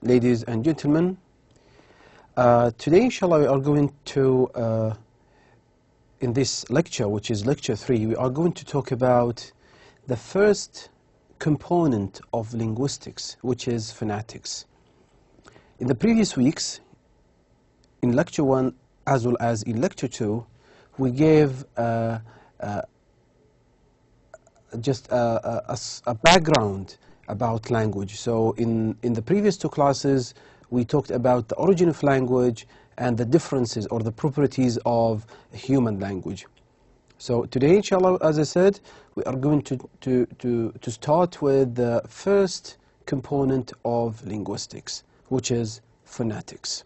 ladies and gentlemen. Today, inshallah, we are going to, in this lecture, which is lecture 3, we are going to talk about the first component of linguistics, which is phonetics. In the previous weeks, in lecture 1 as well as in lecture 2, we gave just a background about language. So in the previous 2 classes, we talked about the origin of language and the differences or the properties of human language. So today, inshallah, as I said, we are going to start with the first component of linguistics, which is phonetics.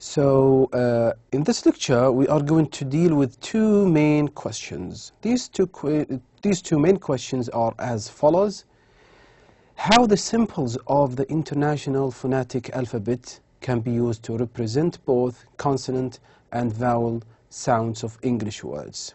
So in this lecture, we are going to deal with 2 main questions. These two main questions are as follows: how the symbols of the International Phonetic Alphabet can be used to represent both consonant and vowel sounds of English words.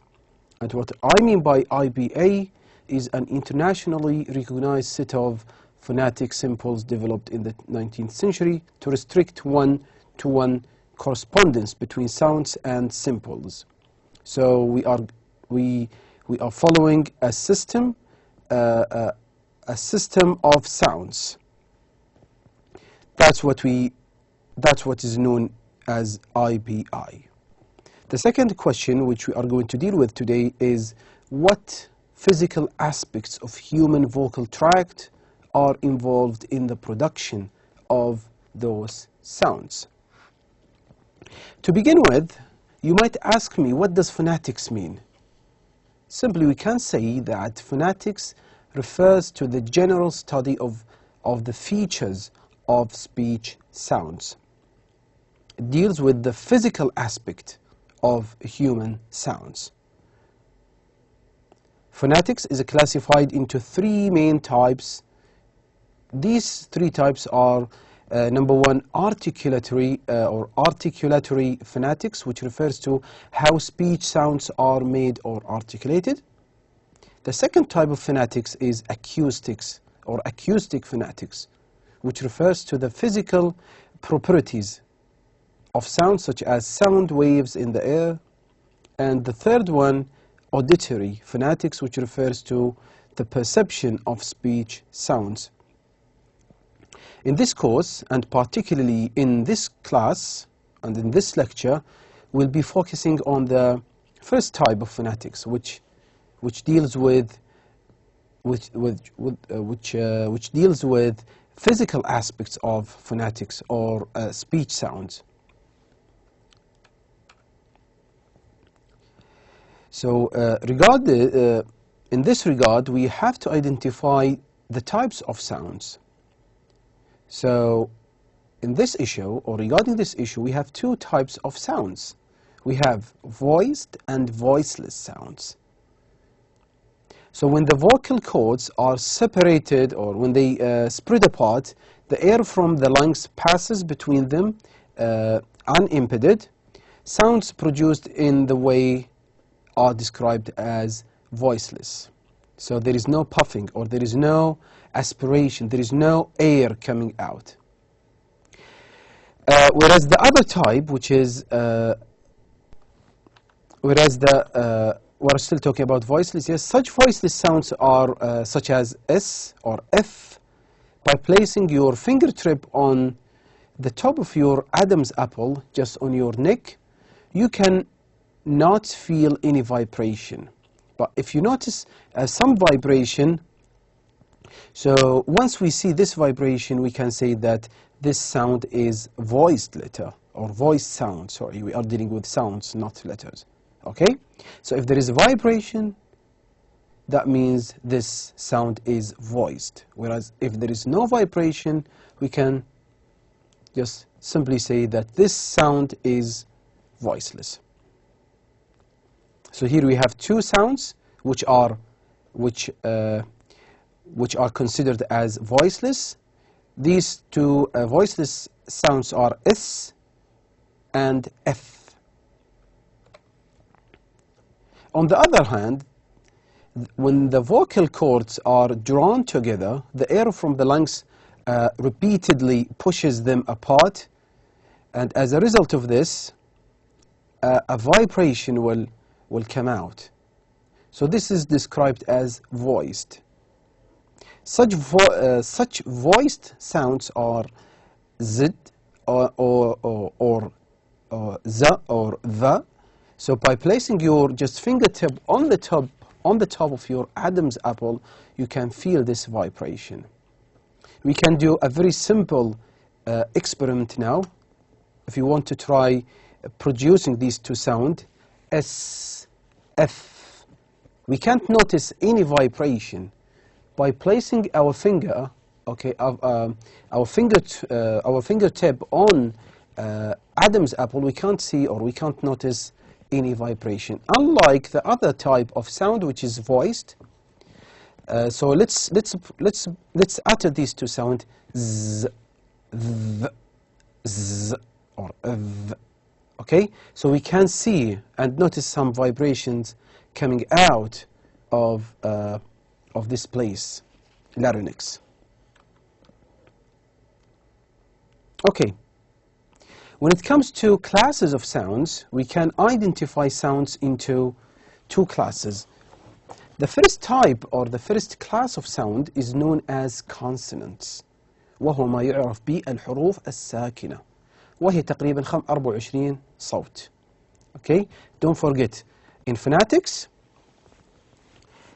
And what I mean by IPA is an internationally recognized set of phonetic symbols developed in the 19th century to restrict one-to-one correspondence between sounds and symbols. So we are following a system of sounds. That's what is known as IPI. The second question which we are going to deal with today is what physical aspects of human vocal tract are involved in the production of those sounds. To begin with, you might ask me, what does phonetics mean? Simply, we can say that phonetics refers to the general study of the features of speech sounds. It deals with the physical aspect of human sounds. Phonetics is classified into 3 main types. These 3 types are number 1, articulatory phonetics, which refers to how speech sounds are made or articulated. The second type of phonetics is acoustics or acoustic phonetics, which refers to the physical properties of sounds such as sound waves in the air. And the third one, auditory phonetics, which refers to the perception of speech sounds. In this course, and particularly in this class and in this lecture, we'll be focusing on the first type of phonetics, which deals with physical aspects of phonetics or speech sounds. So in this regard, we have to identify the types of sounds. So in this issue, or regarding this issue, we have 2 types of sounds. We have voiced and voiceless sounds. So when the vocal cords are separated or when they spread apart, the air from the lungs passes between them unimpeded. Sounds produced in the way are described as voiceless. So there is no puffing or there is no aspiration, there is no air coming out. Whereas the other type, which is, we're still talking about voiceless, yes, such voiceless sounds are such as S or F. By placing your fingertip on the top of your Adam's apple, just on your neck, you can not feel any vibration. But if you notice some vibration, so once we see this vibration, we can say that this sound is voiced letter or voiced sound. Sorry, we are dealing with sounds, not letters. Okay? So if there is a vibration, that means this sound is voiced. Whereas if there is no vibration, we can just simply say that this sound is voiceless. So here we have 2 sounds which are considered as voiceless. These 2 voiceless sounds are S and F. On the other hand, when the vocal cords are drawn together, the air from the lungs repeatedly pushes them apart, and as a result of this, a vibration will come out. So this is described as voiced. Such voiced sounds are z or z or the. So by placing your just fingertip on the top of your Adam's apple, you can feel this vibration. We can do a very simple experiment now. If you want to try producing these two sounds, S, F, we can't notice any vibration. By placing our finger, okay, our fingertip on Adam's apple, we can't see or we can't notice any vibration. Unlike the other type of sound, which is voiced. So let's utter these two sounds: z, th, z, or th. Okay, so we can see and notice some vibrations coming out of this place, larynx. Okay, when it comes to classes of sounds, we can identify sounds into two classes. The first type or the first class of sound is known as consonants، وهو ما يعرف بالحروف الساكنة، وهي تقريبا 24 صوت. Okay, don't forget, in phonetics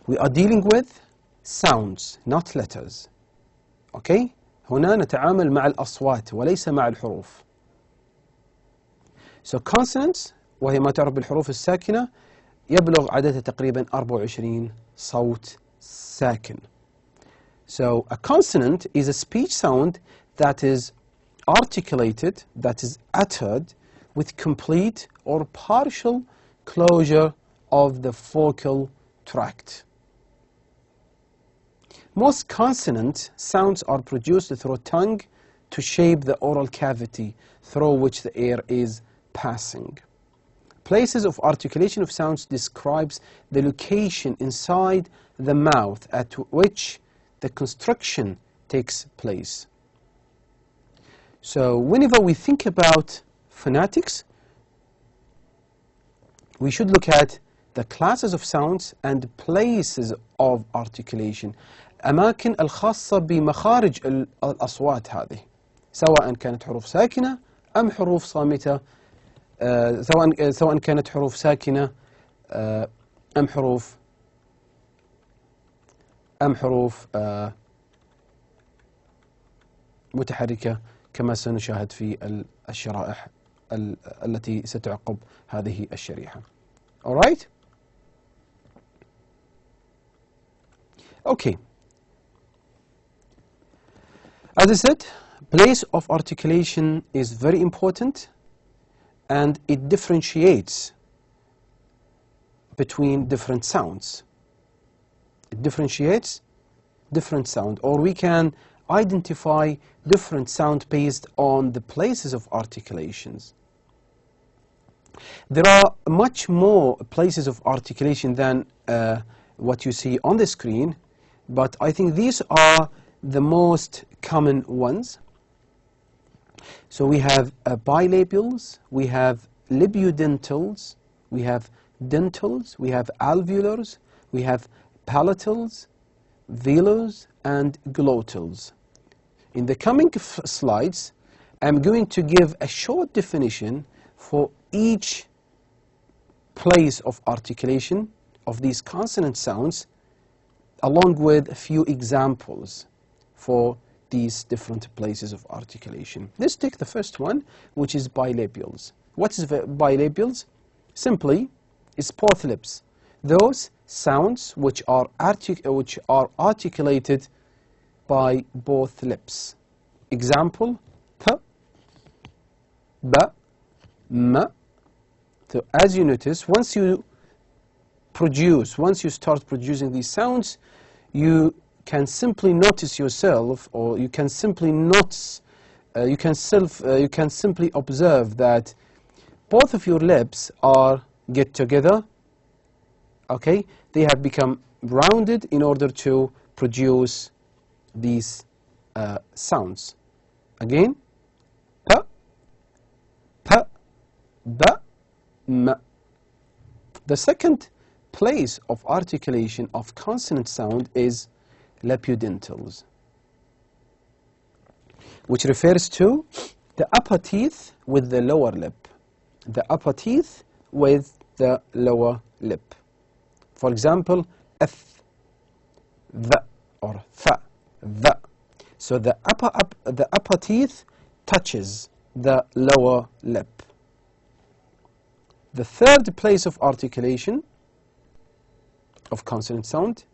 we are dealing with sounds, not letters. Okay, هنا نتعامل مع الأصوات وليس مع الحروف. So consonants وهي ما تعرف بالحروف الساكنة يبلغ عددها تقريبا 24 صوت ساكن. So a consonant is a speech sound that is articulated, that is uttered with complete or partial closure of the vocal tract. Most consonant sounds are produced through tongue to shape the oral cavity through which the air is passing. Places of articulation of sounds describes the location inside the mouth at which the construction takes place. So whenever we think about phonetics, we should look at the classes of sounds and places of articulation. أماكن الخاصة بمخارج الأصوات هذه، سواء كانت حروف ساكنة أم حروف صامتة، سواء كانت حروف ساكنة أم حروف متحركة، كما سنشاهد في الشرائح التي ستعقب هذه الشريحة. Alright? Okay. As I said, place of articulation is very important, and it differentiates between different sounds. It differentiates different sound, or we can identify different sound based on the places of articulations. There are much more places of articulation than what you see on the screen, but I think these are the most common ones. So we have bilabials, we have libiodentals, we have dentals, we have alveolars, we have palatals, velars, and glottals. In the coming slides, I'm going to give a short definition for each place of articulation of these consonant sounds, along with a few examples for these different places of articulation. Let's take the first one, which is bilabials. What is bilabials? Simply, it's both lips. Those sounds which are articulated by both lips. Example: p, b, m. So as you notice, once you start producing these sounds, you can simply notice yourself, or you can simply simply observe that both of your lips get together. Okay, they have become rounded in order to produce these sounds. Again, p, p, b, m. The second place of articulation of consonant sound is labiodental, which refers to the upper teeth with the lower lip. The upper teeth with the lower lip. For example, f, the, or fa, the. So the upper teeth touches the lower lip. The third place of articulation of consonant sound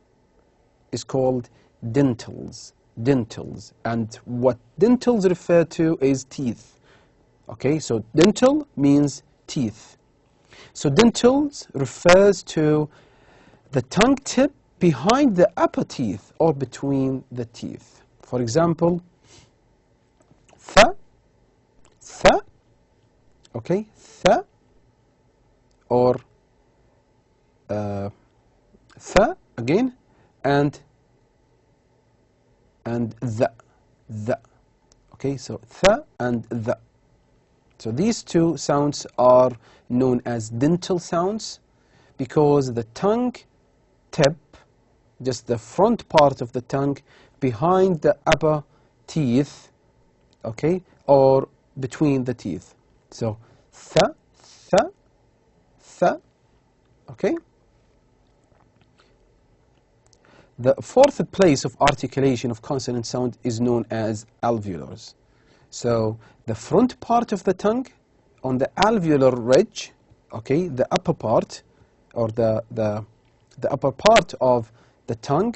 is called dentals. Dentals, and what dentals refer to is teeth. Okay, so dental means teeth. So dentals refers to the tongue tip behind the upper teeth or between the teeth. For example, th, th, okay, th, or th again, and the, okay, so th and the. So these two sounds are known as dental sounds because the tongue tip, just the front part of the tongue behind the upper teeth, okay, or between the teeth. So th, th, th, okay. The fourth place of articulation of consonant sound is known as alveolars. So the front part of the tongue on the alveolar ridge, okay, the upper part, or the upper part of the tongue.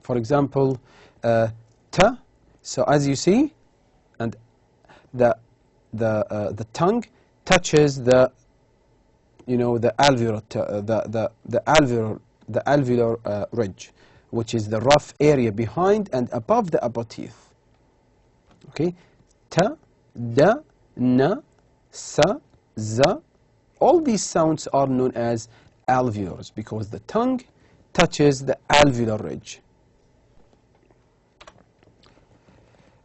For example, t. So as you see, and the tongue touches the, you know, the alveolar, the alveolar ridge, which is the rough area behind and above the upper teeth. Okay, ta, da, na, sa, za. All these sounds are known as alveolars because the tongue touches the alveolar ridge.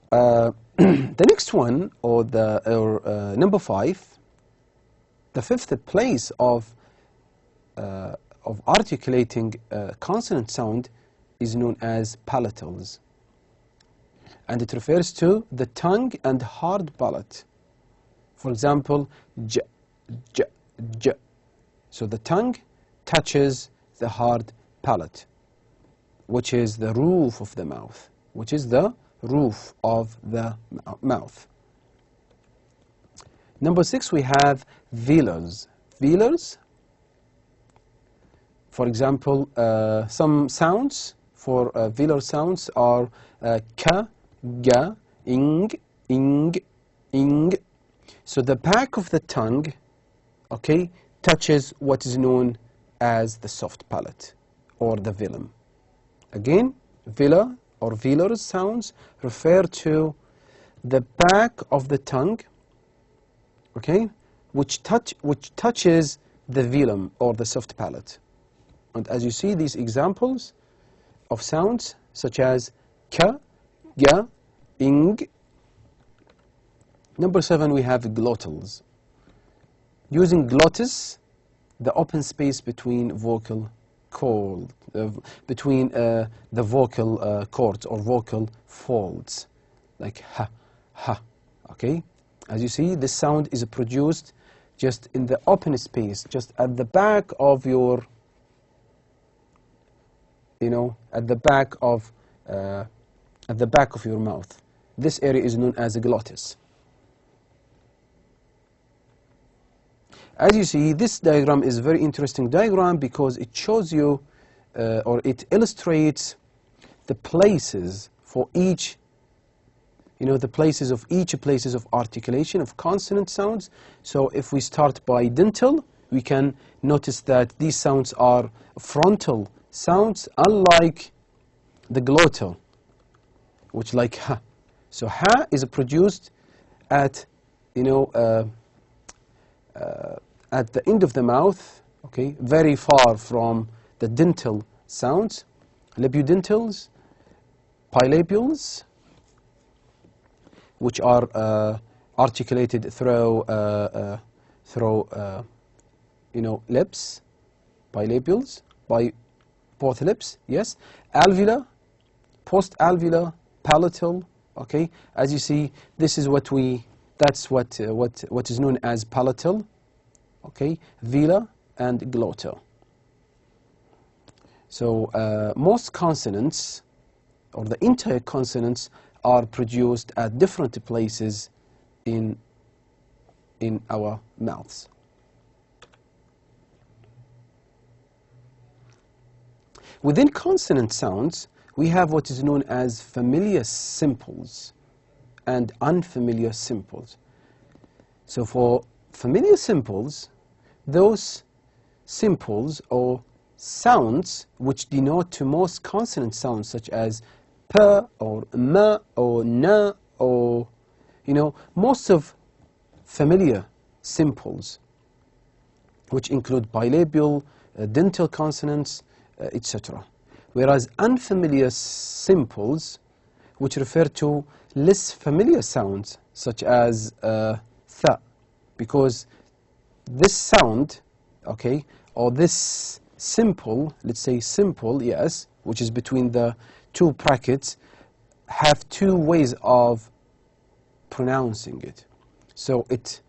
The next one, or number 5, the fifth place of articulating consonant sound is known as palatals, and it refers to the tongue and hard palate. For example, j, j, j. So the tongue touches the hard palate, which is the roof of the mouth, which is the roof of the mouth. Number 6, we have velars. Velars, for example, some sounds for velar sounds are ka, ga, ing, ing, ing. So the back of the tongue, okay, touches what is known as the soft palate or the velum. Again, velar or velar sounds refer to the back of the tongue, okay, which touches the velum or the soft palate. And as you see, these examples of sounds such as ka, ga, ing. Number 7, we have glottals. Using glottis, the open space between vocal cords, between the vocal cords or vocal folds, like ha, ha. Okay, as you see, this sound is produced just in the open space, just at the back of your, you know, at the back of your mouth. This area is known as a glottis. As you see, this diagram is a very interesting diagram because it shows you, or it illustrates the places for each, you know, the places of articulation of consonant sounds. So if we start by dental, we can notice that these sounds are frontal sounds, unlike the glottal, which like ha. So ha is produced at, you know, at the end of the mouth, okay, very far from the dental sounds. Labiodentals bilabials, which are articulated through lips, bilabials, by both lips, yes. Alveolar, post-alveolar, palatal, okay. As you see, this is what that's what is known as palatal, okay, velar and glottal. So most consonants, or the entire consonants, are produced at different places in our mouths. Within consonant sounds, we have what is known as familiar simples and unfamiliar simples. So for familiar simples, those simples or sounds which denote to most consonant sounds, such as p or m or n, or most of familiar simples, which include bilabial, dental consonants, etc. Whereas unfamiliar simples, which refer to less familiar sounds, such as th, because this sound, okay, or this simple, let's say simple, yes, which is between the two brackets, have two ways of pronouncing it. So it's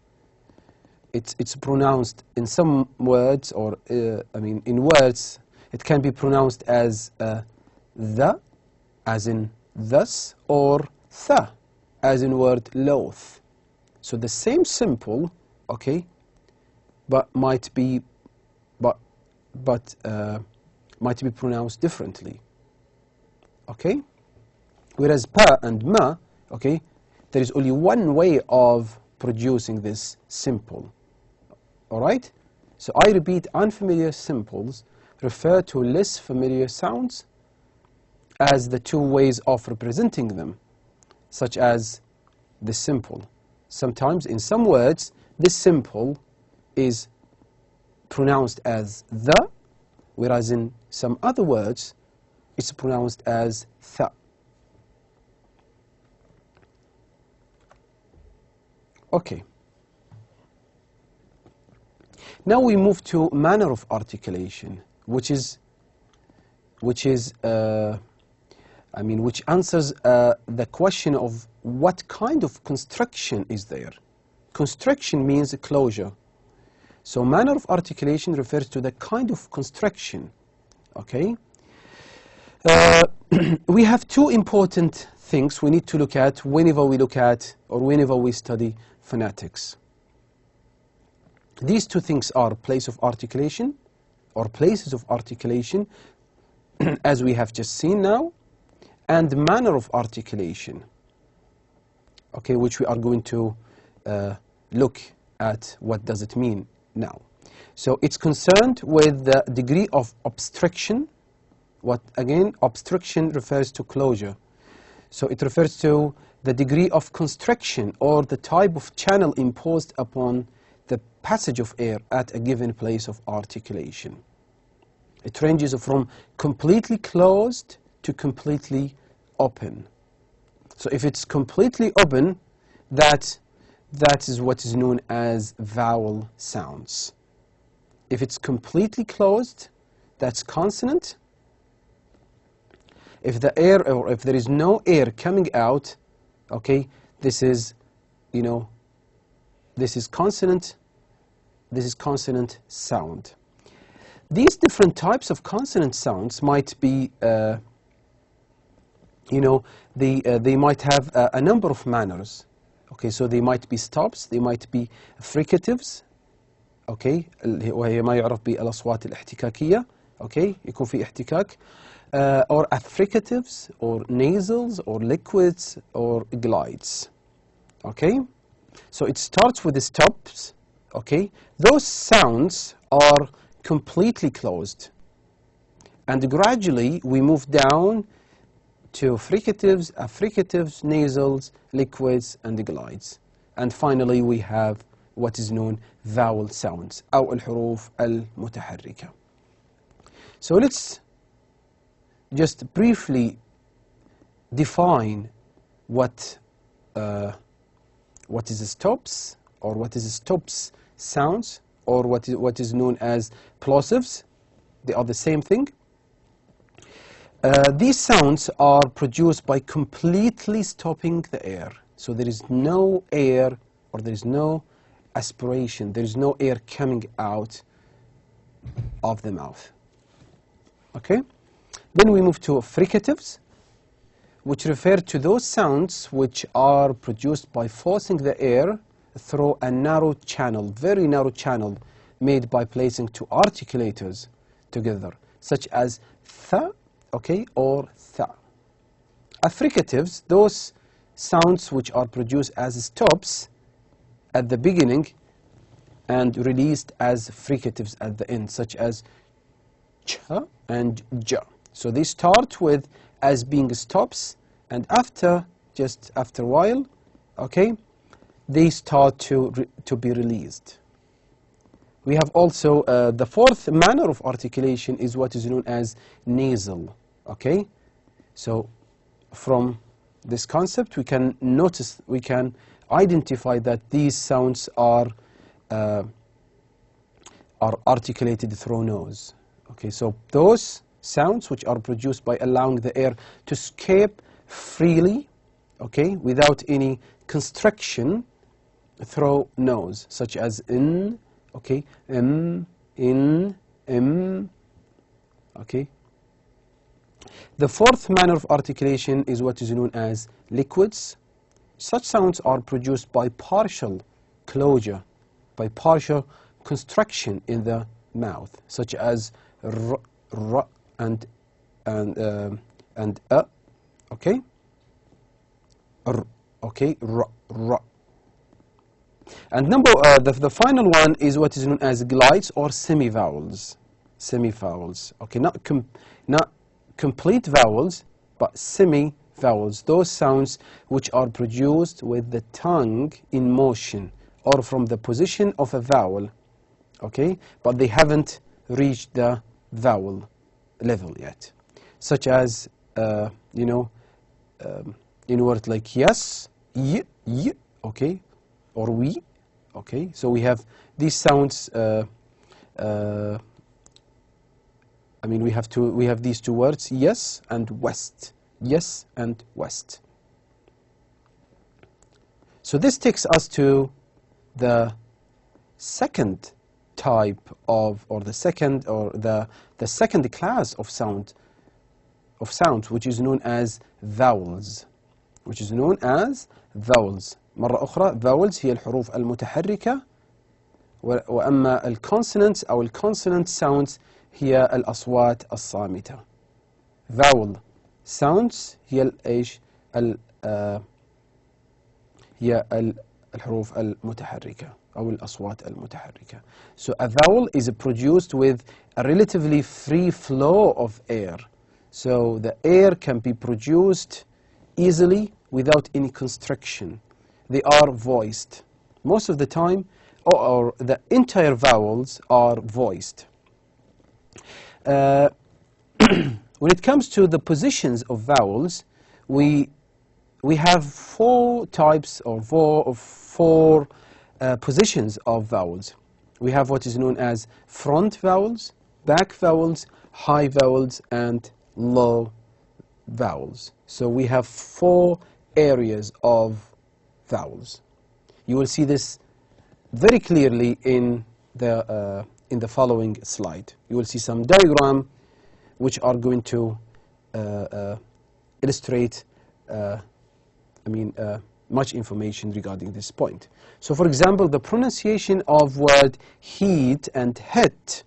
pronounced in some words, or in words, it can be pronounced as the, as in thus, or th, as in word loath. So the same simple, okay, but might be pronounced differently, okay. Whereas pa and ma, okay, there is only one way of producing this simple. All right. So I repeat, unfamiliar simples refer to less familiar sounds as the two ways of representing them, such as the simple. Sometimes in some words, this simple is pronounced as the, whereas in some other words, it's pronounced as th. Okay. Now we move to manner of articulation, which answers the question of what kind of construction is there. Construction means closure. So manner of articulation refers to the kind of construction, okay? We have two important things we need to look at whenever we look at or whenever we study phonetics. These two things are place of articulation, or places of articulation, as we have just seen now, and manner of articulation, okay, which we are going to look at what does it mean now. So it's concerned with the degree of obstruction. What again, obstruction refers to closure. So it refers to the degree of constriction or the type of channel imposed upon the passage of air at a given place of articulation. It ranges from completely closed to completely open. So if it's completely open, that is what is known as vowel sounds. If it's completely closed, that's consonant. If the air, or if there is no air coming out, okay, this is consonant, this is consonant sound. These different types of consonant sounds might be, they might have a number of manners. Okay, so they might be stops, they might be fricatives, okay, وهي ما يعرف بالأصوات الاحتكاكية, okay, يكون في احتكاك, or affricatives, or nasals, or liquids, or glides, okay. So it starts with the stops, okay. Those sounds are completely closed, and gradually we move down to fricatives, affricatives, nasals, liquids, and glides. And finally we have what is known vowel sounds, أو الحروف المتحركة. So let's just briefly define what is stops, or what is stops sounds, or what is known as plosives. They are the same thing. These sounds are produced by completely stopping the air. So there is no air, or there is no aspiration, there is no air coming out of the mouth. Okay? Then we move to fricatives, which refer to those sounds which are produced by forcing the air through a narrow channel, very narrow channel, made by placing two articulators together, such as th, okay, or tha. Affricatives, those sounds which are produced as stops at the beginning and released as fricatives at the end, such as ch and j. So they start with as being stops, and just after a while, okay, they start to be released. We have also the fourth manner of articulation is what is known as nasal. Okay, so from this concept we can notice, we can identify that these sounds are articulated through nose. Okay, so those sounds which are produced by allowing the air to escape freely, okay, without any constriction through nose, such as in, okay, in, okay. The fourth manner of articulation is what is known as liquids. Such sounds are produced by partial closure, by partial constriction in the mouth, such as r, r and okay, r, okay, r, r. And the final one is what is known as glides or semivowels. Semivowels, okay, not complete vowels, but semivowels. Those sounds which are produced with the tongue in motion or from the position of a vowel, okay, but they haven't reached the vowel level yet, such as you know, in words like yes, y, okay, or we, okay. So we have these sounds. I mean, we have these two words, yes and west, yes and west. So this takes us to the second type of, or the second class of sounds, which is known as vowels, مرة أخرى vowels هي الحروف المتحركة، وأما الconsonants أو الconsonant sounds هي الأصوات الصامتة. vowel sounds هي إيش؟ هي الحروف المتحركة أو الأصوات المتحركة. So a vowel is produced with a relatively free flow of air. So the air can be produced easily without any constriction. They are voiced. Most of the time, or the entire vowels are voiced. When it comes to the positions of vowels, we have four types or four positions of vowels. We have what is known as front vowels, back vowels, high vowels, and low vowels. So we have four areas of vowels. You will see this very clearly in the following slide. You will see some diagram which are going to illustrate much information regarding this point. So for example, the pronunciation of word heat and het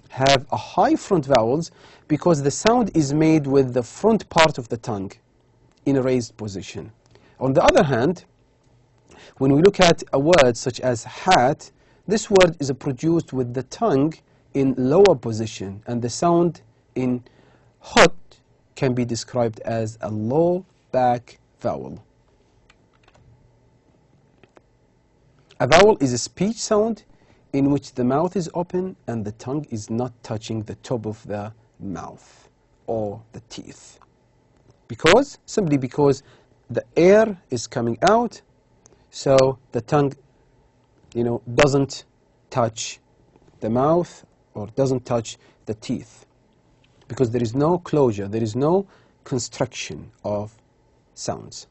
have a high front vowels because the sound is made with the front part of the tongue in a raised position. On the other hand, when we look at a word such as hat, this word is produced with the tongue in lower position, and the sound in hot can be described as a low back vowel. A vowel is a speech sound in which the mouth is open and the tongue is not touching the top of the mouth or the teeth. Because, simply because the air is coming out, so the tongue, doesn't touch the mouth or doesn't touch the teeth. Because there is no closure, there is no construction of sounds.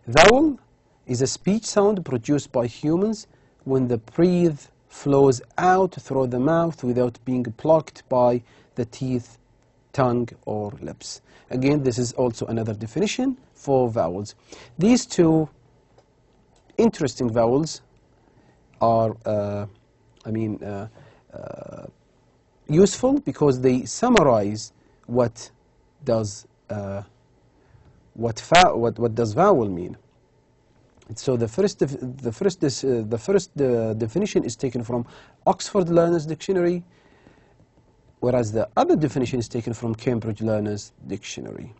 Vowel is a speech sound produced by humans when the breath flows out through the mouth without being blocked by the teeth, tongue, or lips. Again, this is also another definition for vowels. These two interesting vowels are, useful because they summarize what does vowel mean. So the first definition is taken from Oxford Learners Dictionary, whereas the other definition is taken from Cambridge Learners Dictionary.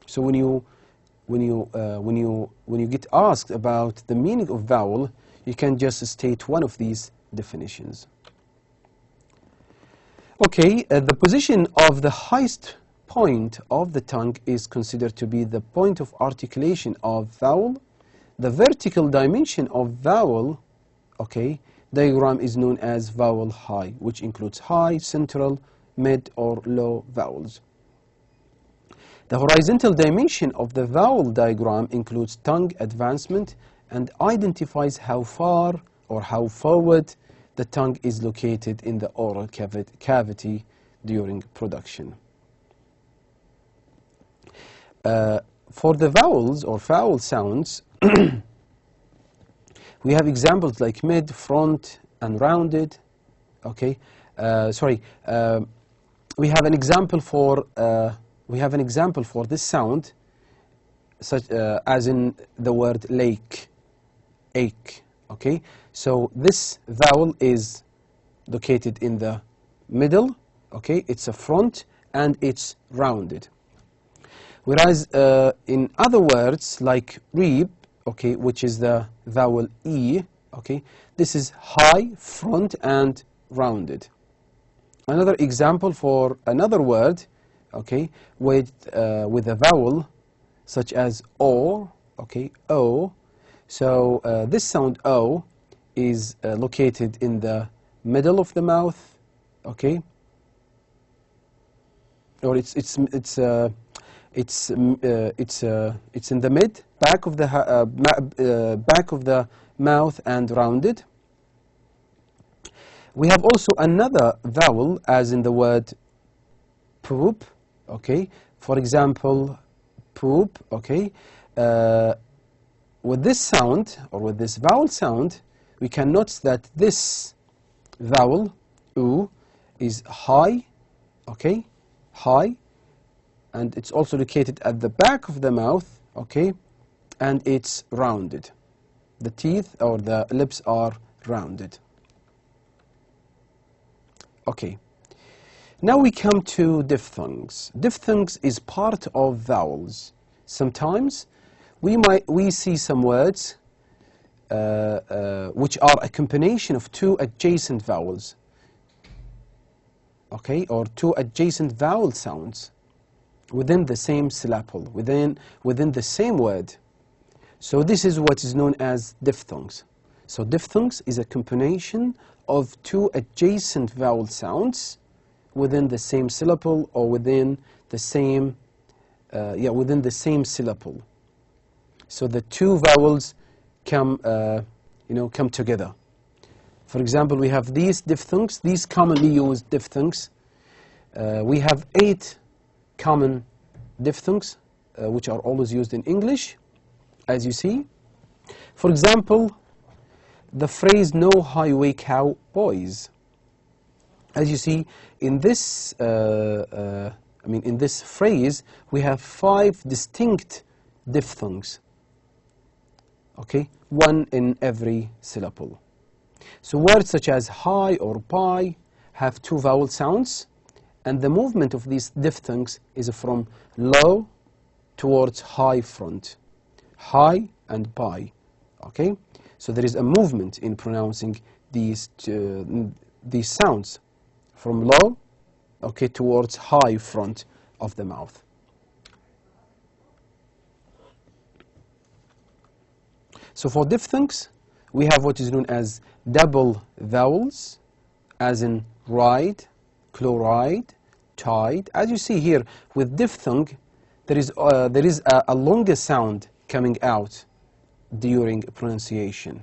So when you get asked about the meaning of vowel, you can just state one of these definitions. Okay, the position of the highest point of the tongue is considered to be the point of articulation of vowel. The vertical dimension of vowel, diagram is known as vowel high, which includes high, central, mid, or low vowels. The horizontal dimension of the vowel diagram includes tongue advancement and identifies how far or how forward the tongue is located in the oral cavity during production. For the vowels or vowel sounds, we have examples like mid, front, and rounded. We have an example for this sound, such as in the word lake, ache. Okay, so this vowel is located in the middle. Okay, it's a front and it's rounded. Whereas in other words like reap, which is the vowel E, this is high, front, and rounded. Another example for another word, with a vowel such as O, O. So this sound O is located in the middle of the mouth, or it's in the mid, back of the mouth and rounded. We have also another vowel, as in the word poop. For example, poop. With this sound, or with this vowel sound, we can notice that this vowel, U, is high, high, and it's also located at the back of the mouth, and it's rounded. The teeth or the lips are rounded. Now we come to diphthongs. Diphthongs is part of vowels. Sometimes we see some words which are a combination of two adjacent vowels, or two adjacent vowel sounds within the same syllable, within the same word. So this is what is known as diphthongs. So diphthongs is a combination of two adjacent vowel sounds within the same syllable, or within the same syllable. So the two vowels come together. For example, we have these diphthongs, these commonly used diphthongs. We have 8 common diphthongs, which are always used in English, as you see. For example, the phrase "no highway cowboys." As you see, in this in this phrase, we have 5 distinct diphthongs. One in every syllable. So words such as high or pie have 2 vowel sounds, and the movement of these diphthongs is from low towards high front. High and pie. So there is a movement in pronouncing these sounds from low okay, towards high front of the mouth. So for diphthongs, we have what is known as double vowels, as in ride, chloride, tide. As you see here, with diphthong, there is a longer sound coming out during pronunciation.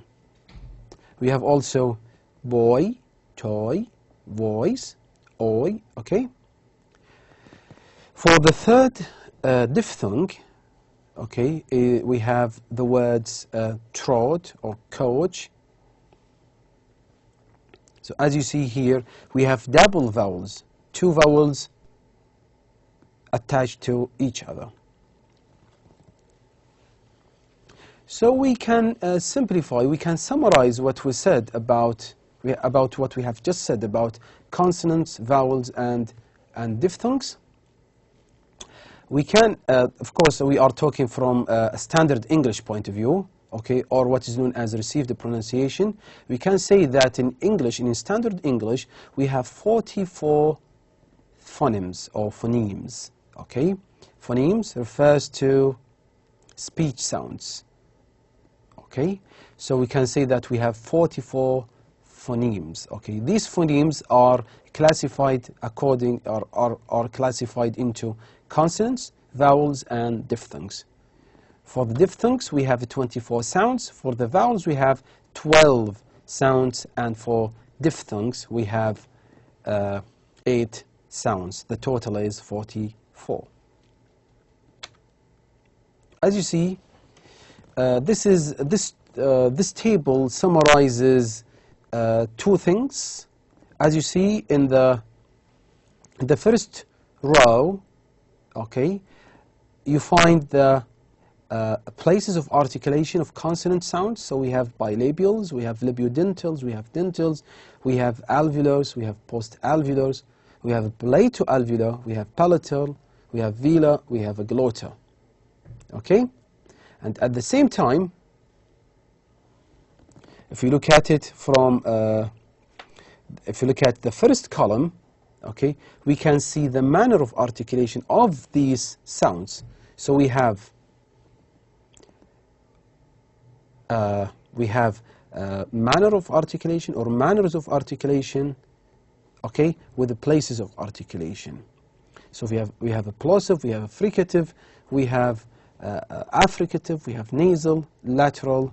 We have also boy, toy, voice, oi, okay? For the third diphthong, okay, we have the words trod or coach. So as you see here, we have double vowels, two vowels attached to each other. So we can simplify, we can summarize what we said about what we have just said about consonants, vowels, and diphthongs. We can, of course, we are talking from a standard English point of view, okay, or what is known as received pronunciation. We can say that in English, in standard English, we have 44 phonemes or phonemes, okay? Phonemes refers to speech sounds, okay? So we can say that we have 44 phonemes, okay? These phonemes are classified according, are classified into consonants, vowels, and diphthongs. For the diphthongs, we have 24 sounds. For the vowels, we have 12 sounds. And for diphthongs, we have 8 sounds. The total is 44. As you see, this table summarizes two things. As you see in the first row, okay, you find the places of articulation of consonant sounds. So we have bilabials, we have labiodentals, we have dentals, we have alveolars, we have post-alveolars, we have palato-alveolar, we have palatal, we have velar, we have a glotta. Okay? And at the same time, if you look at it from, if you look at the first column, okay, we can see the manner of articulation of these sounds. So we have manner of articulation or manners of articulation, okay, with the places of articulation. So we have a plosive, we have a fricative, we have affricative, we have nasal, lateral,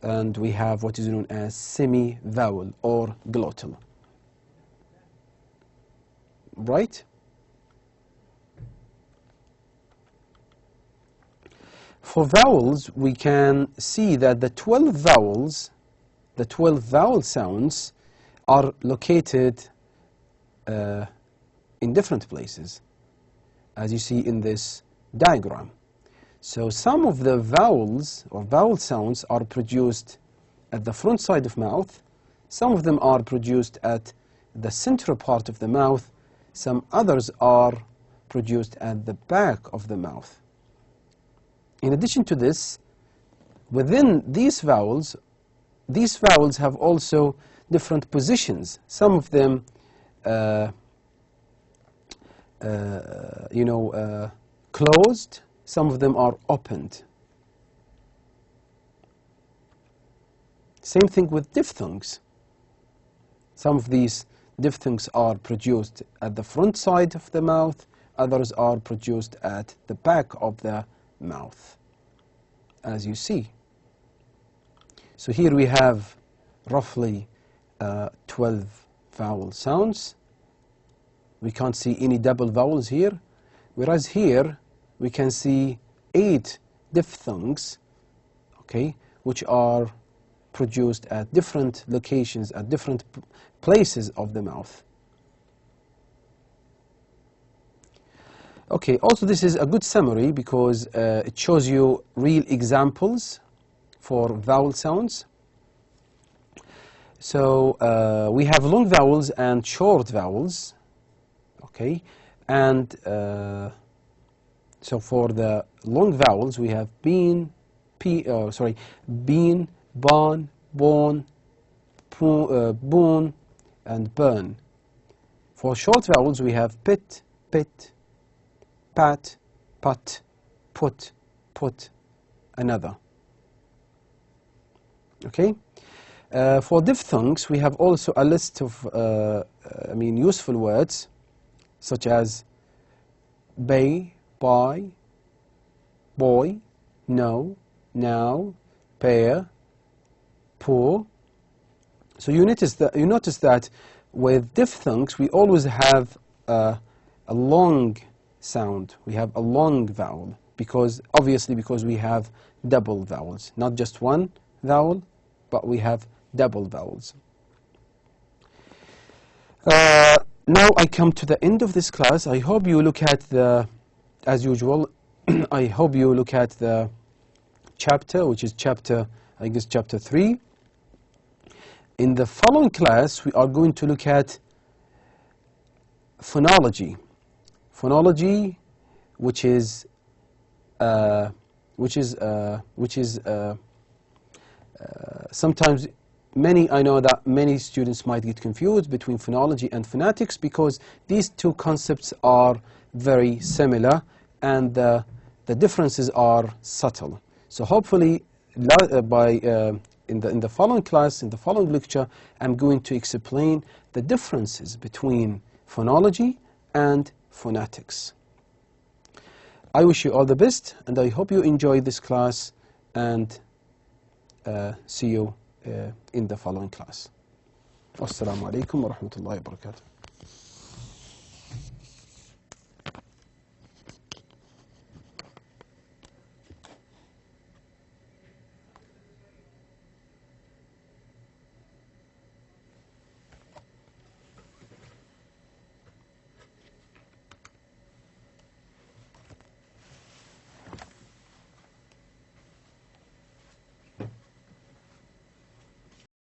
and we have what is known as semi-vowel or glottal. Right? For vowels, we can see that the 12 vowels, the 12 vowel sounds are located in different places, as you see in this diagram. So some of the vowels or vowel sounds are produced at the front side of mouth, some of them are produced at the central part of the mouth, some others are produced at the back of the mouth. In addition to this, within these vowels have also different positions. Some of them, closed, some of them are opened. Same thing with diphthongs. Some of these diphthongs are produced at the front side of the mouth, others are produced at the back of the mouth, as you see. So here we have roughly 12 vowel sounds. We can't see any double vowels here, whereas here we can see 8 diphthongs, okay, which are produced at different locations, at different places of the mouth. Okay, also this is a good summary because it shows you real examples for vowel sounds. So we have long vowels and short vowels, okay, and so for the long vowels we have bean, bean, bon, bone, boon, and burn. For short vowels, we have pit, pit, pat, put, put, put, another. Okay? For diphthongs, we have also a list of useful words such as bay, by, boy, no, now, pair, poor. So you notice that with diphthongs we always have a long sound. We have a long vowel obviously because we have double vowels, not just one vowel, but we have double vowels. Now I come to the end of this class. I hope you look at as usual, I hope you look at the chapter, which is chapter 3. In the following class, we are going to look at phonology. Phonology, which is sometimes I know that many students might get confused between phonology and phonetics because these two concepts are very similar and the differences are subtle. So hopefully in the following class, in the following lecture, I'm going to explain the differences between phonology and phonetics. I wish you all the best, and I hope you enjoyed this class, and see you in the following class. Wassalamu alaikum wa rahmatullahi wa barakatuh.